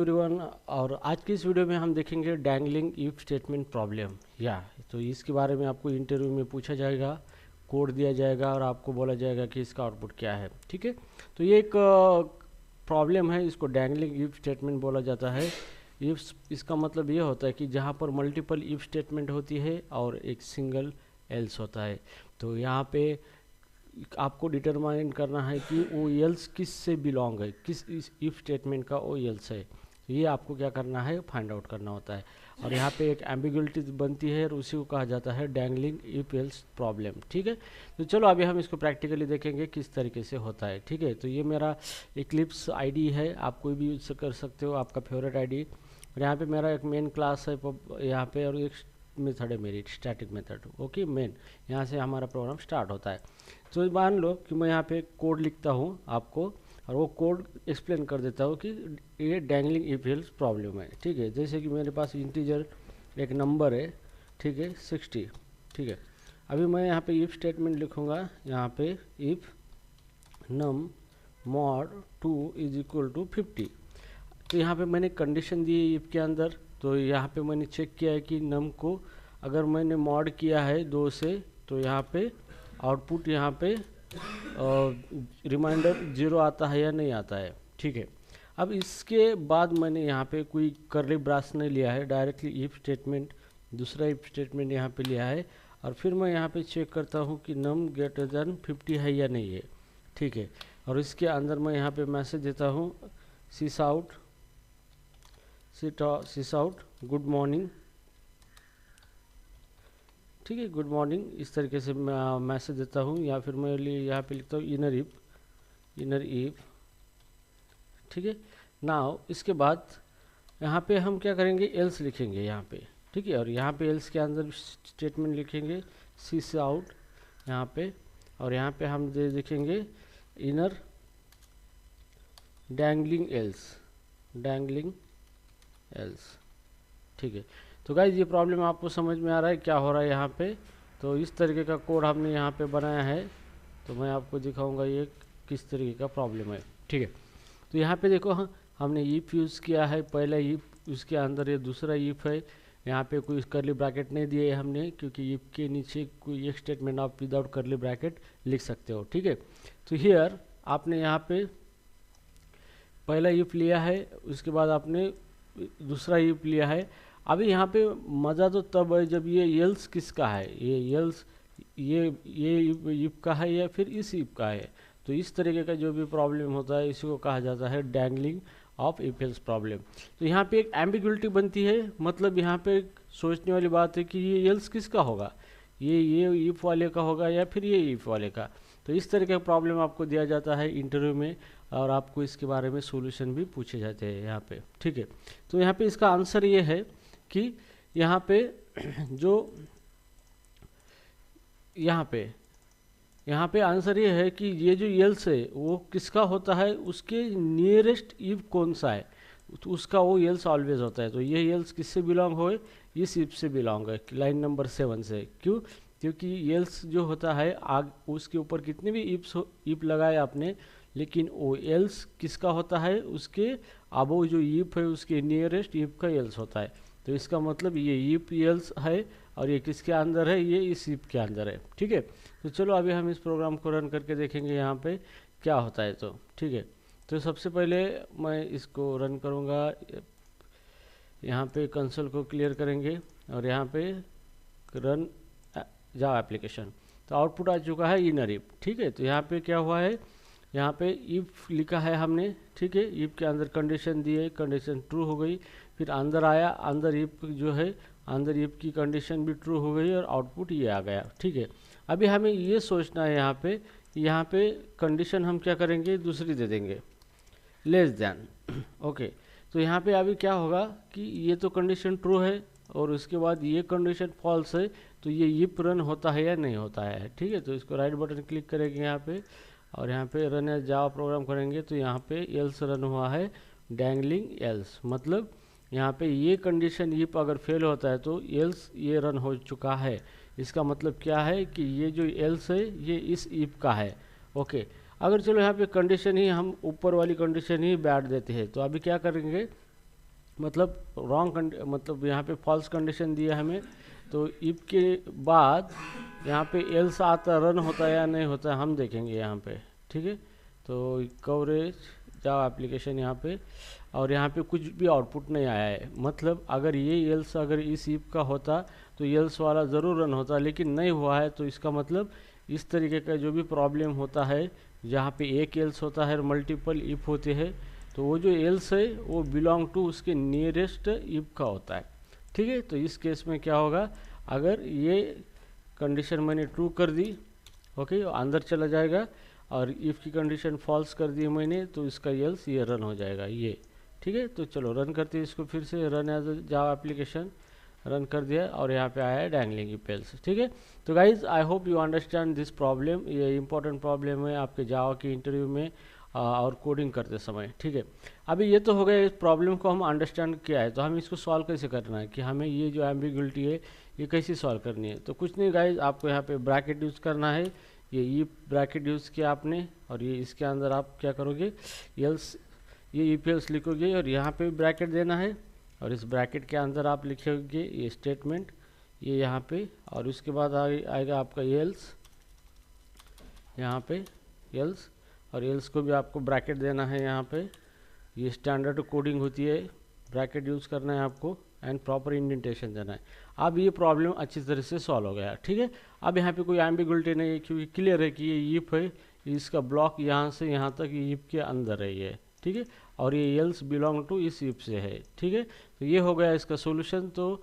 Everyone. और आज की इस वीडियो में हम देखेंगे डैंगलिंग इफ स्टेटमेंट प्रॉब्लम। तो इसके बारे में आपको इंटरव्यू में पूछा जाएगा, कोड दिया जाएगा और आपको बोला जाएगा कि इसका आउटपुट क्या है। ठीक है, तो ये एक प्रॉब्लम है, इसको डैंगलिंग इफ स्टेटमेंट बोला जाता है। इफ इसका मतलब ये होता है कि जहाँ पर मल्टीपल इफ स्टेटमेंट होती है और एक सिंगल एल्स होता है। तो यहाँ पे आपको डिटरमाइन करना है कि वो एल्स किस से बिलोंग है, किस इस इफ स्टेटमेंट का वो एल्स है। तो ये आपको क्या करना है, फाइंड आउट करना होता है। और यहाँ पे एक एम्बिगुइटी बनती है और उसी को कहा जाता है डैंगलिंग इफ एल्स प्रॉब्लम। ठीक है, तो चलो अभी हम इसको प्रैक्टिकली देखेंगे किस तरीके से होता है। ठीक है, तो ये मेरा इक्लिप्स आईडी है, आप कोई भी यूज कर सकते हो, आपका फेवरेट आईडी। और यहाँ पे मेरा एक मेन क्लास है यहाँ पे, और एक मेथड है मेरी स्टैटिक मेथड। ओके, मेन यहाँ से हमारा प्रोग्राम स्टार्ट होता है। तो मान लो कि मैं यहाँ पे कोड लिखता हूँ आपको, और वो कोड एक्सप्लेन कर देता हूँ कि ये डैंगलिंग इफ एल्स प्रॉब्लम है। ठीक है, जैसे कि मेरे पास इंटीजर एक नंबर है, ठीक है 60। ठीक है, अभी मैं यहाँ पे इफ स्टेटमेंट लिखूँगा, यहाँ पे if num mod 2 is equal to 50। तो यहाँ पे मैंने कंडीशन दी है इफ के अंदर। तो यहाँ पे मैंने चेक किया है कि नम को अगर मैंने मॉड किया है 2 से, तो यहाँ पे आउटपुट यहाँ पे रिमाइंडर 0 आता है या नहीं आता है। ठीक है, अब इसके बाद मैंने यहाँ पे कोई करली ब्रास नहीं लिया है, डायरेक्टली इफ स्टेटमेंट, दूसरा इफ स्टेटमेंट यहाँ पे लिया है। और फिर मैं यहाँ पे चेक करता हूँ कि नम ग्रेटर देन 50 है या नहीं है। ठीक है, और इसके अंदर मैं यहाँ पे मैसेज देता हूँ सिस आउट गुड मॉर्निंग। ठीक है, गुड मॉर्निंग, इस तरीके से मैं मैसेज देता हूँ। या फिर मैं यहाँ पे लिखता हूँ इनर इफ। ठीक है, नाउ इसके बाद यहाँ पे हम क्या करेंगे, एल्स लिखेंगे यहाँ पे। ठीक है, और यहाँ पे एल्स के अंदर स्टेटमेंट लिखेंगे सिस आउट यहाँ पे, और यहाँ पे हम लिखेंगे इनर डैंगलिंग एल्स। ठीक है, तो गाइज ये प्रॉब्लम आपको समझ में आ रहा है क्या हो रहा है यहाँ पे। तो इस तरीके का कोड हमने यहाँ पे बनाया है, तो मैं आपको दिखाऊंगा ये किस तरीके का प्रॉब्लम है। ठीक है, तो यहाँ पे देखो, हमने इफ यूज़ किया है, पहला इफ, उसके अंदर ये दूसरा इफ है। यहाँ पे कोई करली ब्रैकेट नहीं दिए हमने, क्योंकि इफ के नीचे कोई एक स्टेटमेंट आप विदाउट करली ब्रैकेट लिख सकते हो। ठीक है, तो हियर आपने यहाँ पे पहला इफ लिया है, उसके बाद आपने दूसरा इफ लिया है। अभी यहाँ पे मज़ा तो तब है जब ये एल्स किसका है, ये एल्स ये इफ का है या फिर इस इफ का है। तो इस तरीके का जो भी प्रॉब्लम होता है इसी को कहा जाता है dangling of if else problem. तो यहाँ पे एक एम्बिगुइटी बनती है, मतलब यहाँ पे एक सोचने वाली बात है कि ये एल्स किसका होगा, ये इफ वाले का होगा या फिर ये इफ वाले का। तो इस तरह का प्रॉब्लम आपको दिया जाता है इंटरव्यू में, और आपको इसके बारे में सॉल्यूशन भी पूछे जाते हैं यहाँ पे। ठीक है, तो यहाँ पे इसका आंसर ये है कि यहाँ पे जो यहाँ पे आंसर ये है कि ये जो एल्स है वो किसका होता है, उसके नियरेस्ट इफ कौन सा है, तो उसका वो एल्स ऑलवेज होता है। तो ये एल्स किससे बिलोंग हो, इस इफ से बिलोंग है, लाइन नंबर 7 से। क्यों, क्योंकि एल्स जो होता है आग उसके ऊपर कितने भी इफ लगाए आपने, लेकिन वो एल्स किसका होता है, उसके अबो जो इफ है उसके नियरेस्ट इफ का एल्स होता है। तो इसका मतलब ये इफ एल्स है और ये किसके अंदर है, ये इस इफ के अंदर है। ठीक है, तो चलो अभी हम इस प्रोग्राम को रन करके देखेंगे यहाँ पे क्या होता है। तो ठीक है, तो सबसे पहले मैं इसको रन करूँगा, यहाँ पे कंसोल को क्लियर करेंगे और यहाँ पे रन जावा एप्लीकेशन। तो आउटपुट आ चुका है इनर इफ। ठीक है, तो यहाँ पे क्या हुआ है, यहाँ पे इफ लिखा है हमने। ठीक है, इफ के अंदर कंडीशन दी है, कंडीशन ट्रू हो गई, फिर अंदर आया, अंदर इफ जो है अंदर इफ की कंडीशन भी ट्रू हो गई और आउटपुट ये आ गया। ठीक है, अभी हमें ये सोचना है यहाँ पे कंडीशन हम क्या करेंगे, दूसरी दे देंगे, लेस देन। ओके, तो यहाँ पे अभी क्या होगा कि ये तो कंडीशन ट्रू है और उसके बाद ये कंडीशन फॉल्स है, तो ये इफ रन होता है या नहीं होता है। ठीक है, तो इसको राइट बटन क्लिक करेंगे यहाँ पे, और यहाँ पे रन एज जावा प्रोग्राम करेंगे। तो यहाँ पे एल्स रन हुआ है, डैंगलिंग एल्स, मतलब यहाँ पे ये कंडीशन इफ अगर फेल होता है तो एल्स ये रन हो चुका है। इसका मतलब क्या है कि ये जो एल्स है ये इस इफ का है। ओके, अगर चलो यहाँ पे कंडीशन ही हम ऊपर वाली कंडीशन ही बैठ देते हैं, तो अभी क्या करेंगे, मतलब मतलब यहाँ पे फॉल्स कंडीशन दिया हमें, तो इफ के बाद यहाँ पे एल्स आता रन होता है या नहीं होता है हम देखेंगे यहाँ पे, ठीक है। तो कवरेज जावा एप्लीकेशन यहाँ पे, और यहाँ पे कुछ भी आउटपुट नहीं आया है, मतलब अगर ये एल्स अगर इस इफ का होता तो एल्स वाला ज़रूर रन होता, लेकिन नहीं हुआ है। तो इसका मतलब इस तरीके का जो भी प्रॉब्लम होता है जहाँ पे एक एल्स होता है और मल्टीपल इफ होते हैं, तो वो जो एल्स है वो बिलोंग टू उसके नियरेस्ट इफ का होता है, ठीक है। तो इस केस में क्या होगा, अगर ये कंडीशन मैंने ट्रू कर दी, ओके, अंदर चला जाएगा, और इफ़ की कंडीशन फॉल्स कर दी मैंने, तो इसका एल्स ये रन हो जाएगा ये, ठीक है। तो चलो रन करते हैं इसको फिर से, run as Java application run कर दिया, और यहाँ पे आया है डैंगलिंग इफ एल्स, ठीक है। तो guys I hope you understand this problem, ये इंपॉर्टेंट प्रॉब्लम है आपके जावा के इंटरव्यू में और कोडिंग करते समय, ठीक है। अभी ये तो हो गया, इस प्रॉब्लम को हम अंडरस्टैंड किया है, तो हमें इसको सॉल्व कैसे करना है, कि हमें ये जो एम्बिग्युइटी है ये कैसे सॉल्व करनी है। तो कुछ नहीं गाइज, आपको यहाँ पे ब्रैकेट यूज़ करना है, ये ब्रैकेट यूज़ किया आपने, और ये इसके अंदर आप क्या करोगे, एल्स, ये इफ एल्स लिखोगे, और यहाँ पे ब्रैकेट देना है, और इस ब्रैकेट के अंदर आप लिखोगे ये स्टेटमेंट, ये यहाँ पे, और उसके बाद आएगा आपका एल्स, यहाँ पे एल्स, और एल्स को भी आपको ब्रैकेट देना है यहाँ पे, ये स्टैंडर्ड कोडिंग होती है, ब्रैकेट यूज़ करना है आपको, एंड प्रॉपर इंडेंटेशन देना है। अब ये प्रॉब्लम अच्छी तरह से सॉल्व हो गया, ठीक है। अब यहाँ पे कोई एम्बिगुइटी नहीं है, क्योंकि क्लियर है कि ये इफ है, इसका ब्लॉक यहाँ से यहाँ तक इफ के अंदर है ये, ठीक है, और ये एल्स बिलोंग टू इस इफ से है, ठीक है। तो ये हो गया इसका सोल्यूशन। तो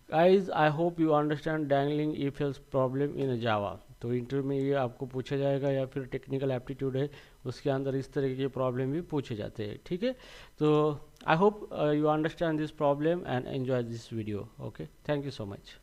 guys I hope you understand dangling if else problem in Java. तो इंटरव्यू में ये आपको पूछा जाएगा, या फिर टेक्निकल एप्टीट्यूड है उसके अंदर इस तरह के प्रॉब्लम भी पूछे जाते हैं, ठीक है। तो आई hope you understand this problem and enjoy this video, okay, thank you so much.